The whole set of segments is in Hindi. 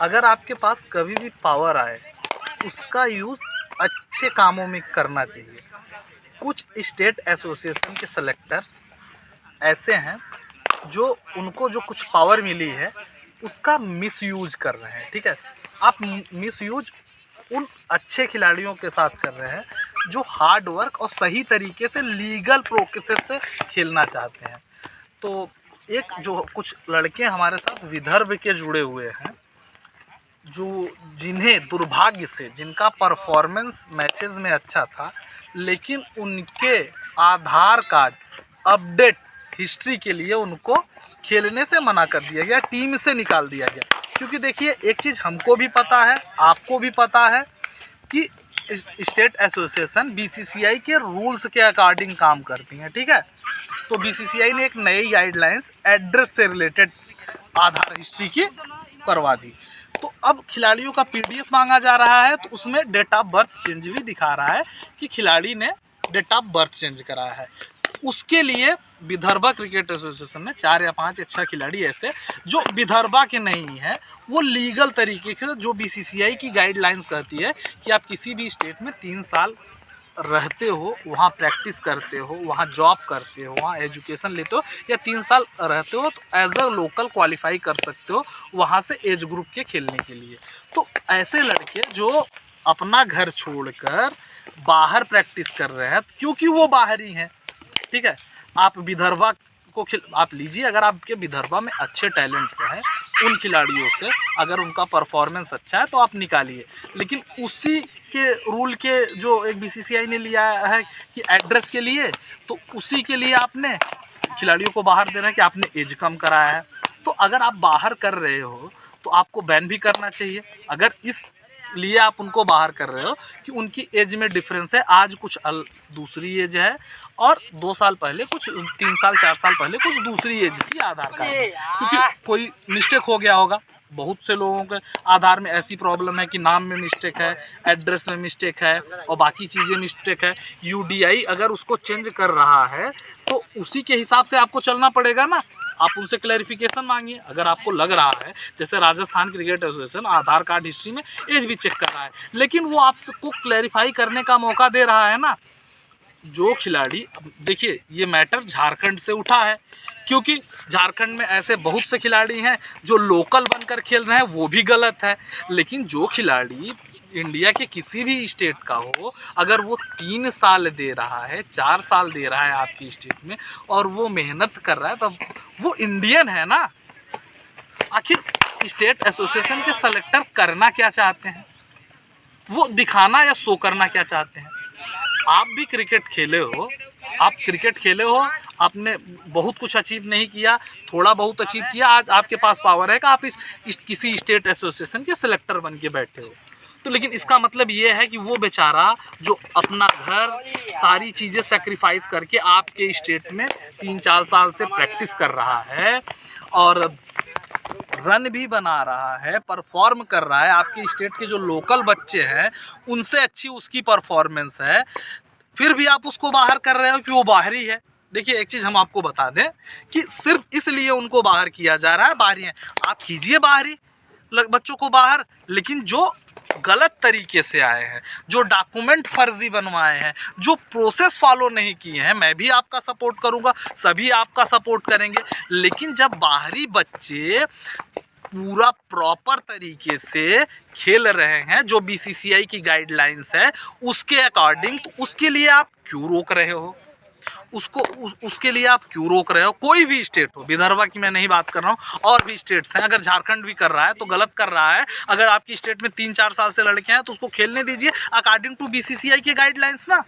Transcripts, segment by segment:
अगर आपके पास कभी भी पावर आए, उसका यूज़ अच्छे कामों में करना चाहिए। कुछ स्टेट एसोसिएशन के सेलेक्टर्स ऐसे हैं जो उनको जो कुछ पावर मिली है उसका मिसयूज कर रहे हैं। ठीक है, आप मिसयूज उन अच्छे खिलाड़ियों के साथ कर रहे हैं जो हार्ड वर्क और सही तरीके से लीगल प्रोसेस से खेलना चाहते हैं। तो एक जो कुछ लड़के हमारे साथ विदर्भ के जुड़े हुए हैं, जो जिन्हें दुर्भाग्य से जिनका परफॉर्मेंस मैचेस में अच्छा था, लेकिन उनके आधार कार्ड अपडेट हिस्ट्री के लिए उनको खेलने से मना कर दिया गया, टीम से निकाल दिया गया। क्योंकि देखिए, एक चीज़ हमको भी पता है, आपको भी पता है कि स्टेट एसोसिएशन बीसीसीआई के रूल्स के अकॉर्डिंग काम करती हैं। ठीक है, तो बीसीसीआई ने एक नई गाइडलाइंस एड्रेस से रिलेटेड आधार हिस्ट्री की करवा दी। तो अब खिलाड़ियों का पीडीएफ मांगा जा रहा है, तो उसमें डेट ऑफ बर्थ चेंज भी दिखा रहा है कि खिलाड़ी ने डेट ऑफ बर्थ चेंज कराया है। उसके लिए विदर्भा क्रिकेट एसोसिएशन ने 4 या 5 अच्छा खिलाड़ी ऐसे जो विदर्भा के नहीं है, वो लीगल तरीके से, जो बीसीसीआई की गाइडलाइंस कहती है कि आप किसी भी स्टेट में 3 साल रहते हो, वहाँ प्रैक्टिस करते हो, वहाँ जॉब करते हो, वहाँ एजुकेशन लेते हो, या 3 साल रहते हो तो एज अ लोकल क्वालिफाई कर सकते हो वहाँ से एज ग्रुप के खेलने के लिए। तो ऐसे लड़के जो अपना घर छोड़कर बाहर प्रैक्टिस कर रहे हैं, क्योंकि वो बाहरी हैं। ठीक है, आप विदर्भा को आप लीजिए, अगर आपके विदर्भा में अच्छे टैलेंट्स हैं, उन खिलाड़ियों से अगर उनका परफॉर्मेंस अच्छा है तो आप निकालिए। लेकिन उसी के रूल के जो एक बीसीसीआई ने लिया है कि एड्रेस के लिए, तो उसी के लिए आपने खिलाड़ियों को बाहर देना है कि आपने एज कम कराया है। तो अगर आप बाहर कर रहे हो तो आपको बैन भी करना चाहिए। अगर इस लिए आप उनको बाहर कर रहे हो कि उनकी एज में डिफरेंस है, आज कुछ दूसरी एज है और 2 साल पहले कुछ 3 साल 4 साल पहले कुछ दूसरी एज थी आधार कार्ड में, क्योंकि कोई मिस्टेक हो गया होगा। बहुत से लोगों के आधार में ऐसी प्रॉब्लम है कि नाम में मिस्टेक है, एड्रेस में मिस्टेक है और बाकी चीज़ें मिस्टेक है। यूडीआई अगर उसको चेंज कर रहा है तो उसी के हिसाब से आपको चलना पड़ेगा ना। आप उनसे क्लैरिफिकेशन मांगिए। अगर आपको लग रहा है जैसे राजस्थान क्रिकेट एसोसिएशन आधार कार्ड हिस्ट्री में एज भी चेक कर रहा है, लेकिन वो आपको क्लैरिफाई करने का मौका दे रहा है ना। जो खिलाड़ी, देखिए ये मैटर झारखंड से उठा है, क्योंकि झारखंड में ऐसे बहुत से खिलाड़ी हैं जो लोकल बनकर खेल रहे हैं, वो भी गलत है। लेकिन जो खिलाड़ी इंडिया के किसी भी स्टेट का हो, अगर वो 3 साल दे रहा है, 4 साल दे रहा है आपकी स्टेट में और वो मेहनत कर रहा है, तब वो इंडियन है ना। आखिर स्टेट एसोसिएशन के सेलेक्टर करना क्या चाहते हैं, वो दिखाना या शो करना क्या चाहते हैं? आप भी क्रिकेट खेले हो, आप क्रिकेट खेले हो, आपने बहुत कुछ अचीव नहीं किया, थोड़ा बहुत अचीव किया, आज आपके पास पावर है कि आप इस किसी स्टेट एसोसिएशन के सेलेक्टर बन के बैठे हो। तो लेकिन इसका मतलब ये है कि वो बेचारा जो अपना घर, सारी चीज़ें सेक्रीफाइस करके आपके स्टेट में 3-4 साल से प्रैक्टिस कर रहा है और रन भी बना रहा है, परफॉर्म कर रहा है, आपके स्टेट के जो लोकल बच्चे हैं उनसे अच्छी उसकी परफॉर्मेंस है, फिर भी आप उसको बाहर कर रहे हो कि वो बाहरी है। देखिए एक चीज़ हम आपको बता दें कि सिर्फ इसलिए उनको बाहर किया जा रहा है, बाहरी है, आप कीजिए बाहरी बच्चों को बाहर, लेकिन जो गलत तरीके से आए हैं, जो डॉक्यूमेंट फर्जी बनवाए हैं, जो प्रोसेस फॉलो नहीं किए हैं, मैं भी आपका सपोर्ट करूंगा, सभी आपका सपोर्ट करेंगे। लेकिन जब बाहरी बच्चे पूरा प्रॉपर तरीके से खेल रहे हैं, जो बीसीसीआई की गाइडलाइंस है उसके अकॉर्डिंग, तो उसके लिए आप क्यों रोक रहे हो? उसके लिए आप क्यों रोक रहे हो? कोई भी स्टेट हो, विदर्भा की मैं नहीं बात कर रहा हूँ, और भी स्टेट्स हैं। अगर झारखंड भी कर रहा है तो गलत कर रहा है। अगर आपकी स्टेट में 3-4 साल से लड़के हैं तो उसको खेलने दीजिए अकॉर्डिंग टू बीसीसीआई की गाइडलाइंस ना।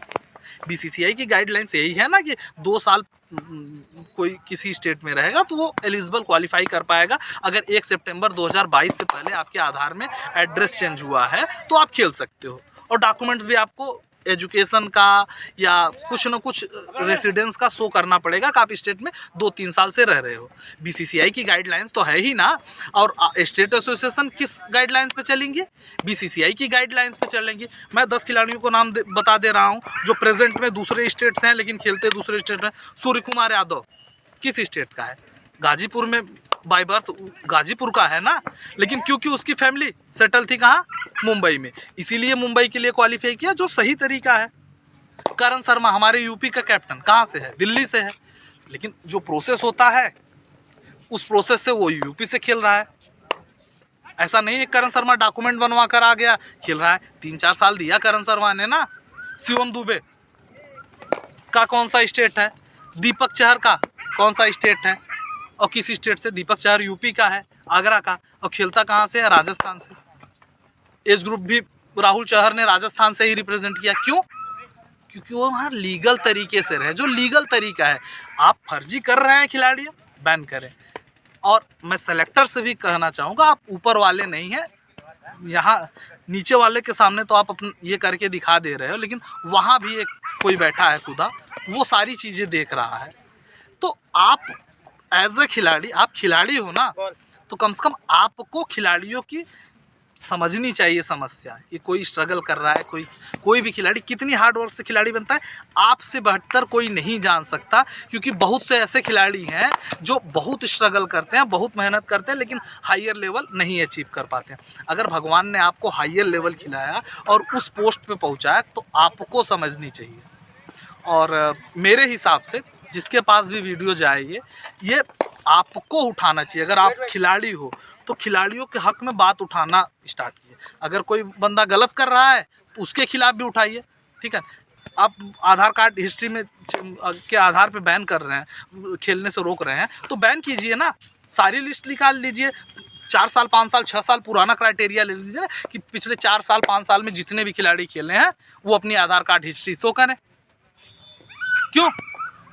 बीसीसीआई की गाइडलाइंस यही है ना कि 2 साल कोई किसी स्टेट में रहेगा तो वो एलिजिबल क्वालिफाई कर पाएगा। अगर 1 सितंबर 2022 से पहले आपके आधार में एड्रेस चेंज हुआ है तो आप खेल सकते हो, और डॉक्यूमेंट्स भी आपको एजुकेशन का या कुछ ना कुछ रेसिडेंस का शो करना पड़ेगा कि आप स्टेट में 2-3 साल से रह रहे हो। बीसीसीआई की गाइडलाइंस तो है ही ना। और स्टेट एसोसिएशन किस गाइडलाइंस पे चलेंगे? बीसीसीआई की गाइडलाइंस पे चलेंगे। मैं 10 खिलाड़ियों को नाम बता दे रहा हूँ जो प्रेजेंट में दूसरे स्टेट्स हैं लेकिन खेलते दूसरे स्टेट में। सूर्य कुमार यादव किस स्टेट का है? गाजीपुर में बाय बर्थ गाजीपुर का है ना, लेकिन क्योंकि उसकी फैमिली सेटल थी कहाँ, मुंबई में, इसीलिए मुंबई के लिए क्वालिफाई किया, जो सही तरीका है। करण शर्मा हमारे यूपी का कैप्टन कहाँ से है, दिल्ली से है, लेकिन जो प्रोसेस होता है उस प्रोसेस से वो यूपी से खेल रहा है। ऐसा नहीं है करण शर्मा डॉक्यूमेंट बनवा कर आ गया खेल रहा है। 3-4 साल दिया करण शर्मा ने ना। शिवम दुबे का कौन सा स्टेट है, दीपक चहर का कौन सा स्टेट है, और किस स्टेट से, दीपक चहर यूपी का है, आगरा का, और खेलता कहाँ से है, राजस्थान से। एज ग्रुप भी राहुल चहर ने राजस्थान से ही रिप्रेजेंट किया। क्यों? क्योंकि वो वहाँ लीगल तरीके से रहे, जो लीगल तरीका है। आप फर्जी कर रहे हैं खिलाड़ी, बैन करें। और मैं सेलेक्टर से भी कहना चाहूँगा, आप ऊपर वाले नहीं हैं, यहाँ नीचे वाले के सामने तो आप अपने ये करके दिखा दे रहे हो, लेकिन वहाँ भी एक कोई बैठा है खुदा, वो सारी चीज़ें देख रहा है। तो आप एज ए खिलाड़ी, आप खिलाड़ी हो ना, तो कम से कम आपको खिलाड़ियों की समझनी चाहिए समस्या कि कोई स्ट्रगल कर रहा है, कोई भी खिलाड़ी कितनी हार्ड वर्क से खिलाड़ी बनता है, आपसे बेहतर कोई नहीं जान सकता। क्योंकि बहुत से ऐसे खिलाड़ी हैं जो बहुत स्ट्रगल करते हैं, बहुत मेहनत करते हैं, लेकिन हायर लेवल नहीं अचीव कर पाते हैं। अगर भगवान ने आपको हायर लेवल खिलाया और उस पोस्ट पे पहुंचाया, तो आपको समझनी चाहिए। और मेरे हिसाब से जिसके पास भी वीडियो जाए, ये आपको उठाना चाहिए। अगर आप खिलाड़ी हो तो खिलाड़ियों के हक में बात उठाना स्टार्ट कीजिए। अगर कोई बंदा गलत कर रहा है तो उसके खिलाफ भी उठाइए, ठीक है। आप आधार कार्ड हिस्ट्री में के आधार पे बैन कर रहे हैं, खेलने से रोक रहे हैं, तो बैन कीजिए ना, सारी लिस्ट निकाल लीजिए। 4 साल 5 साल 6 साल पुराना क्राइटेरिया ले लीजिए ना, कि पिछले 4 साल 5 साल में जितने भी खिलाड़ी खेले हैं वो अपनी आधार कार्ड हिस्ट्री शो करें। क्यों?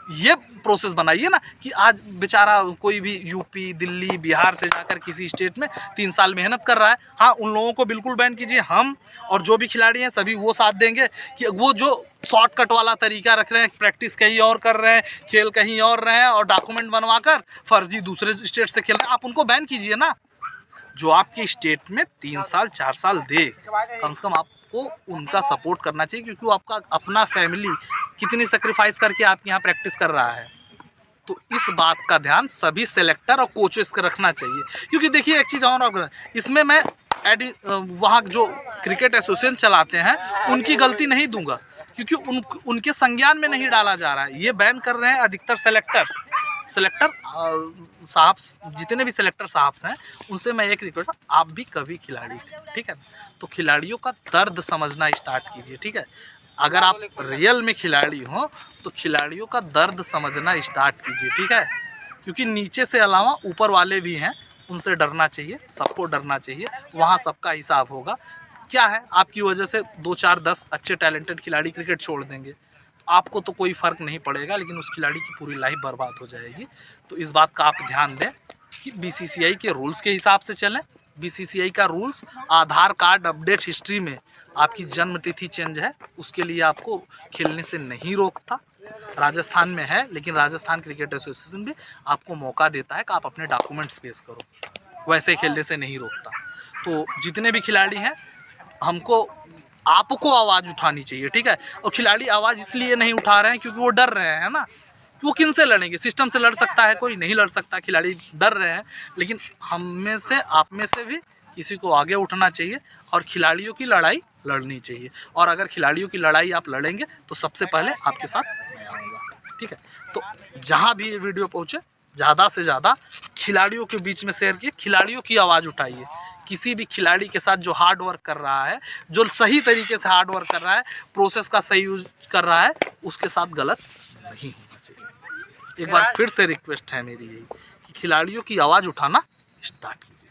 ये प्रोसेस बनाइए ना कि आज बेचारा कोई भी यूपी, दिल्ली, बिहार से जाकर किसी स्टेट में 3 साल मेहनत कर रहा है, हाँ उन लोगों को बिल्कुल बैन कीजिए। हम और जो भी खिलाड़ी हैं सभी वो साथ देंगे कि वो जो शॉर्टकट वाला तरीका रख रहे हैं, प्रैक्टिस कहीं और कर रहे हैं, खेल कहीं और रहे हैं, और डॉक्यूमेंट बनवा कर फर्जी दूसरे स्टेट से खेल रहे हैं, आप उनको बैन कीजिए ना। जो आपके स्टेट में 3 साल 4 साल दे, कम से कम आपको उनका सपोर्ट करना चाहिए, क्योंकि वो आपका अपना फैमिली कितनी सेक्रीफाइस करके आपके यहाँ प्रैक्टिस कर रहा है। तो इस बात का ध्यान सभी सेलेक्टर और कोचेस को रखना चाहिए। क्योंकि देखिए एक चीज़ और, इसमें मैं वहाँ जो क्रिकेट एसोसिएशन चलाते हैं उनकी गलती नहीं दूंगा, क्योंकि उनके संज्ञान में नहीं डाला जा रहा है। ये बैन कर रहे हैं अधिकतर सेलेक्टर साहब, जितने भी सेलेक्टर साहब हैं उनसे मैं एक रिक्वेस्ट, आप भी कभी खिलाड़ी थे, ठीक है, तो खिलाड़ियों का दर्द समझना स्टार्ट कीजिए, ठीक है। अगर आप रियल में खिलाड़ी हो तो खिलाड़ियों का दर्द समझना स्टार्ट कीजिए, ठीक है। क्योंकि नीचे से अलावा ऊपर वाले भी हैं, उनसे डरना चाहिए, सबको डरना चाहिए, वहाँ सबका हिसाब होगा। क्या है, आपकी वजह से 2 4 10 अच्छे टैलेंटेड खिलाड़ी क्रिकेट छोड़ देंगे, आपको तो कोई फ़र्क नहीं पड़ेगा, लेकिन उस खिलाड़ी की पूरी लाइफ बर्बाद हो जाएगी। तो इस बात का आप ध्यान दें कि बीसीसीआई के रूल्स के हिसाब से चलें। बीसीसीआई का रूल्स आधार कार्ड अपडेट हिस्ट्री में आपकी जन्म तिथि चेंज है, उसके लिए आपको खेलने से नहीं रोकता। राजस्थान में है, लेकिन राजस्थान क्रिकेट एसोसिएशन भी आपको मौका देता है कि आप अपने डॉक्यूमेंट्स पेश करो, वैसे खेलने से नहीं रोकता। तो जितने भी खिलाड़ी हैं, हमको आपको आवाज़ उठानी चाहिए, ठीक है। और खिलाड़ी आवाज़ इसलिए नहीं उठा रहे हैं क्योंकि वो डर रहे हैं ना, वो किन से लड़ेंगे, सिस्टम से लड़ सकता है कोई, नहीं लड़ सकता, खिलाड़ी डर रहे हैं। लेकिन हम में से, आप में से भी किसी को आगे उठना चाहिए और खिलाड़ियों की लड़ाई लड़नी चाहिए। और अगर खिलाड़ियों की लड़ाई आप लड़ेंगे तो सबसे पहले आपके साथ मैं आऊँगा, ठीक है। तो जहाँ भी ये वीडियो पहुँचे, ज़्यादा से ज़्यादा खिलाड़ियों के बीच में शेयर किए, खिलाड़ियों की आवाज़ उठाइए। किसी भी खिलाड़ी के साथ जो हार्ड वर्क कर रहा है, जो सही तरीके से हार्ड वर्क कर रहा है, प्रोसेस का सही यूज कर रहा है, उसके साथ गलत नहीं होना चाहिए। एक बार फिर से रिक्वेस्ट है मेरी यही कि खिलाड़ियों की आवाज़ उठाना स्टार्ट कीजिए।